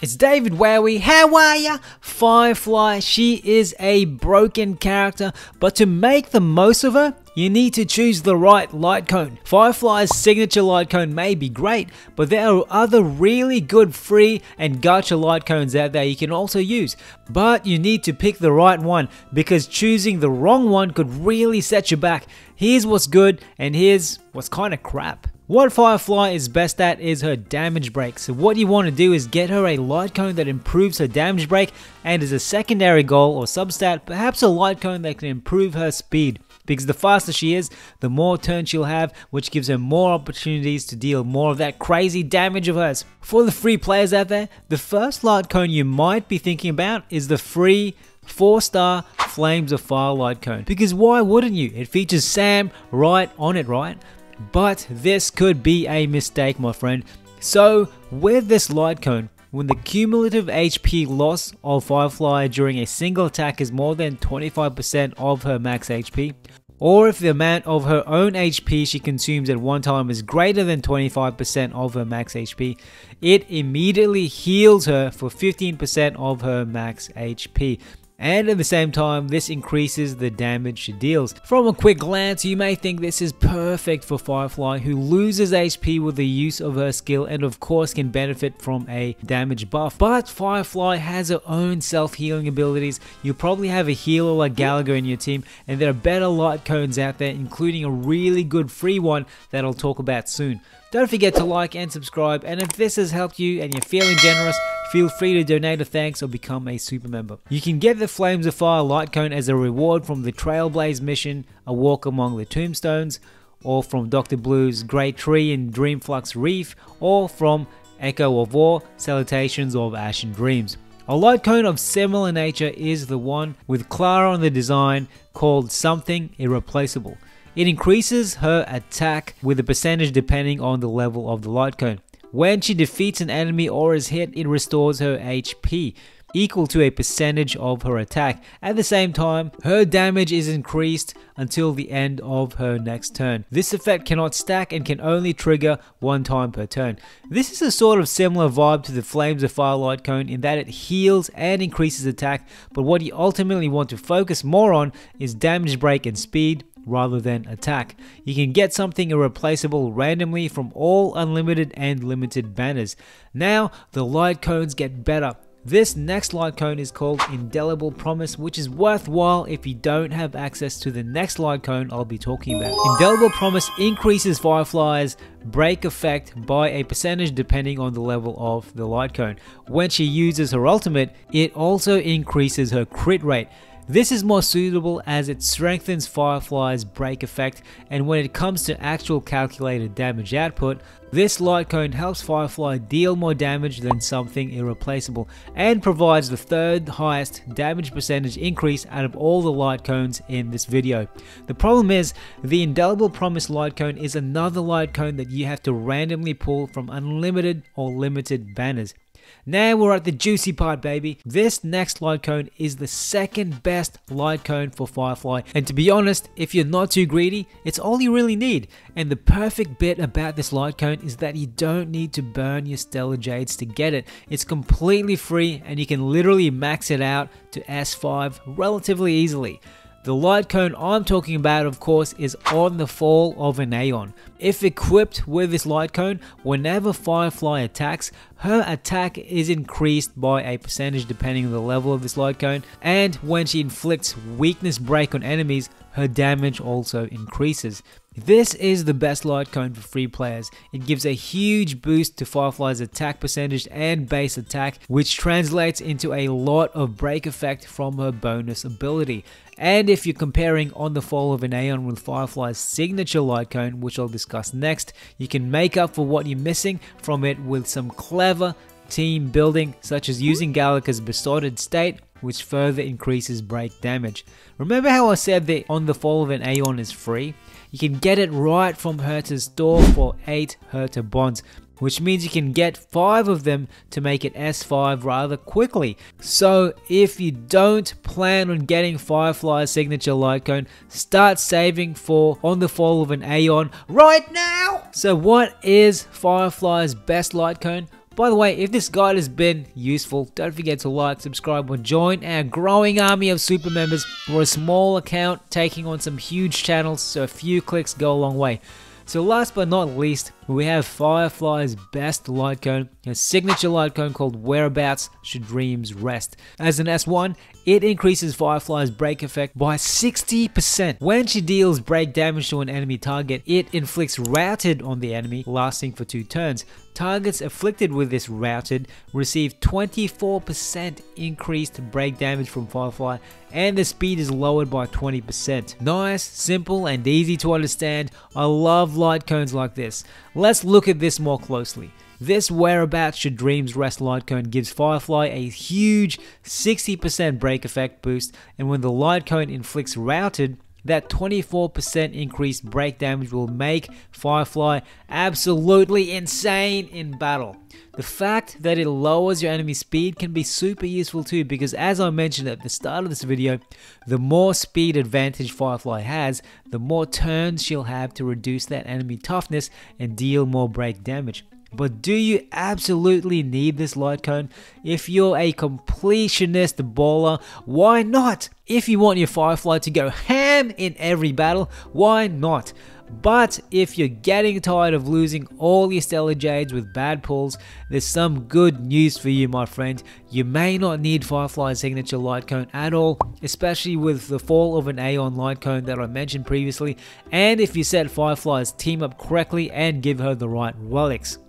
It's David Wowee, how are ya? Firefly, she is a broken character, but to make the most of her, you need to choose the right light cone. Firefly's signature light cone may be great, but there are other really good free and gacha light cones out there you can also use. But you need to pick the right one, because choosing the wrong one could really set you back. Here's what's good, and here's what's kinda crap. What Firefly is best at is her damage break, so what you want to do is get her a light cone that improves her damage break, and as a secondary goal or substat, perhaps a light cone that can improve her speed. Because the faster she is, the more turns she'll have, which gives her more opportunities to deal more of that crazy damage of hers. For the free players out there, the first light cone you might be thinking about is the free 4-star Flames of Fire light cone. Because why wouldn't you? It features Sam right on it, right? But this could be a mistake, my friend. So with this light cone, when the cumulative HP loss of Firefly during a single attack is more than 25% of her max HP, or if the amount of her own HP she consumes at one time is greater than 25% of her max HP, it immediately heals her for 15% of her max HP. And at the same time, this increases the damage she deals. From a quick glance, you may think this is perfect for Firefly, who loses HP with the use of her skill and of course can benefit from a damage buff. But Firefly has her own self-healing abilities. You'll probably have a healer like Gallagher in your team, and there are better light cones out there, including a really good free one that I'll talk about soon. Don't forget to like and subscribe, and if this has helped you and you're feeling generous, feel free to donate a thanks or become a super member. You can get the Flames of Fire light cone as a reward from the Trailblaze mission, A Walk Among the Tombstones, or from Dr. Blue's Great Tree in Dreamflux Reef, or from Echo of War, Salutations of Ashen Dreams. A light cone of similar nature is the one with Clara on the design called Something Irreplaceable. It increases her attack with a percentage depending on the level of the light cone. When she defeats an enemy or is hit, it restores her HP, equal to a percentage of her attack. At the same time, her damage is increased until the end of her next turn. This effect cannot stack and can only trigger one time per turn. This is a sort of similar vibe to the Flames of Fire light cone in that it heals and increases attack, but what you ultimately want to focus more on is damage break and speed, rather than attack. You can get something irreplaceable randomly from all unlimited and limited banners. Now the light cones get better. This next light cone is called Indelible Promise, which is worthwhile if you don't have access to the next light cone I'll be talking about. Indelible Promise increases Firefly's break effect by a percentage depending on the level of the light cone. When she uses her ultimate, it also increases her crit rate. This is more suitable as it strengthens Firefly's break effect, and when it comes to actual calculated damage output, this light cone helps Firefly deal more damage than Something Irreplaceable and provides the third highest damage percentage increase out of all the light cones in this video. The problem is, the Indelible Promise light cone is another light cone that you have to randomly pull from unlimited or limited banners. Now we're at the juicy part, baby. This next light cone is the second best light cone for Firefly, and to be honest, if you're not too greedy, it's all you really need. And the perfect bit about this light cone is that you don't need to burn your Stellar Jades to get it. It's completely free and you can literally max it out to S5 relatively easily. The light cone I'm talking about, of course, is On the Fall of an Aeon. If equipped with this light cone, whenever Firefly attacks, her attack is increased by a percentage depending on the level of this light cone, and when she inflicts weakness break on enemies, her damage also increases. This is the best light cone for free players. It gives a huge boost to Firefly's attack percentage and base attack, which translates into a lot of break effect from her bonus ability. And if you're comparing On the Fall of an Aeon with Firefly's signature light cone, which I'll discuss next, you can make up for what you're missing from it with some clever team building, such as using Gallagher's Besotted State, which further increases break damage. Remember how I said that On the Fall of an Aeon is free? You can get it right from Herta's store for 8 Herta bonds, which means you can get 5 of them to make it S5 rather quickly. So if you don't plan on getting Firefly's signature light cone, start saving for On the Fall of an Aeon right now! So what is Firefly's best light cone? By the way, if this guide has been useful, don't forget to like, subscribe, or join our growing army of super members. We're a small account taking on some huge channels, so a few clicks go a long way. So last but not least, we have Firefly's best light cone, a signature light cone called Whereabouts Should Dreams Rest. As an S1, it increases Firefly's break effect by 60%. When she deals break damage to an enemy target, it inflicts routed on the enemy, lasting for 2 turns. Targets afflicted with this routed receive 24% increased break damage from Firefly, and the speed is lowered by 20%. Nice, simple, and easy to understand. I love light cones like this. Let's look at this more closely. This Whereabouts Should Dreams Rest light cone gives Firefly a huge 60% break effect boost, and when the light cone inflicts routed, that 24% increased break damage will make Firefly absolutely insane in battle. The fact that it lowers your enemy speed can be super useful too, because as I mentioned at the start of this video, the more speed advantage Firefly has, the more turns she'll have to reduce that enemy toughness and deal more break damage. But do you absolutely need this light cone? If you're a completionist baller, why not? If you want your Firefly to go ham in every battle, why not? But if you're getting tired of losing all your Stellar Jades with bad pulls, there's some good news for you, my friend. You may not need Firefly's signature light cone at all, especially with the fall of an Aeon light cone that I mentioned previously, and if you set Firefly's team up correctly and give her the right relics.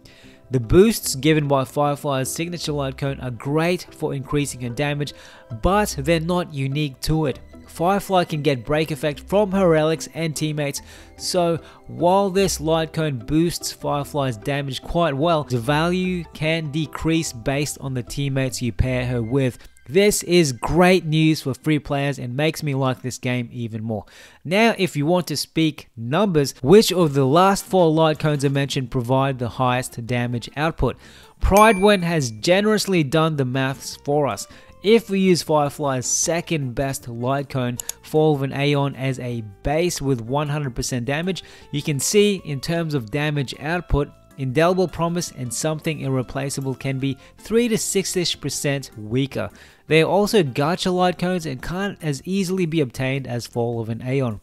The boosts given by Firefly's signature light cone are great for increasing her damage, but they're not unique to it. Firefly can get break effect from her relics and teammates, so while this light cone boosts Firefly's damage quite well, the value can decrease based on the teammates you pair her with. This is great news for free players and makes me like this game even more. Now, if you want to speak numbers, which of the last 4 light cones I mentioned provide the highest damage output? Prydwen has generously done the maths for us. If we use Firefly's second best light cone, Fall of an Aeon, as a base with 100% damage, you can see in terms of damage output, Indelible Promise and something Irreplaceable can be 3 to 6% weaker. They are also Gacha light cones and can't as easily be obtained as Fall of an Aeon.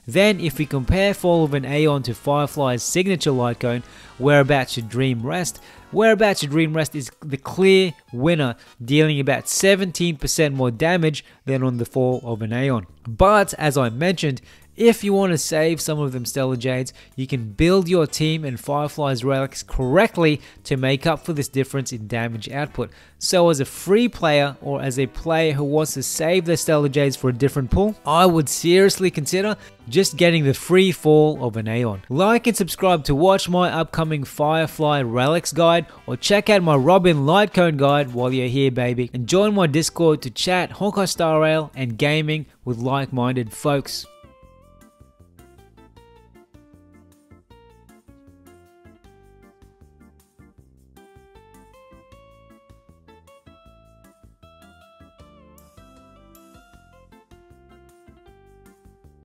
Then if we compare Fall of an Aeon to Firefly's signature light cone, Whereabouts Should Dream Rest, Whereabouts Should Dream Rest is the clear winner, dealing about 17% more damage than on the Fall of an Aeon. But as I mentioned, if you want to save some of them Stellar Jades, you can build your team and Firefly's relics correctly to make up for this difference in damage output. So as a free player, or as a player who wants to save their Stellar Jades for a different pull, I would seriously consider just getting the free Fall of an Aeon. Like and subscribe to watch my upcoming Firefly relics guide, or check out my Robin light cone guide while you're here, baby. And join my Discord to chat Honkai Star Rail and gaming with like-minded folks.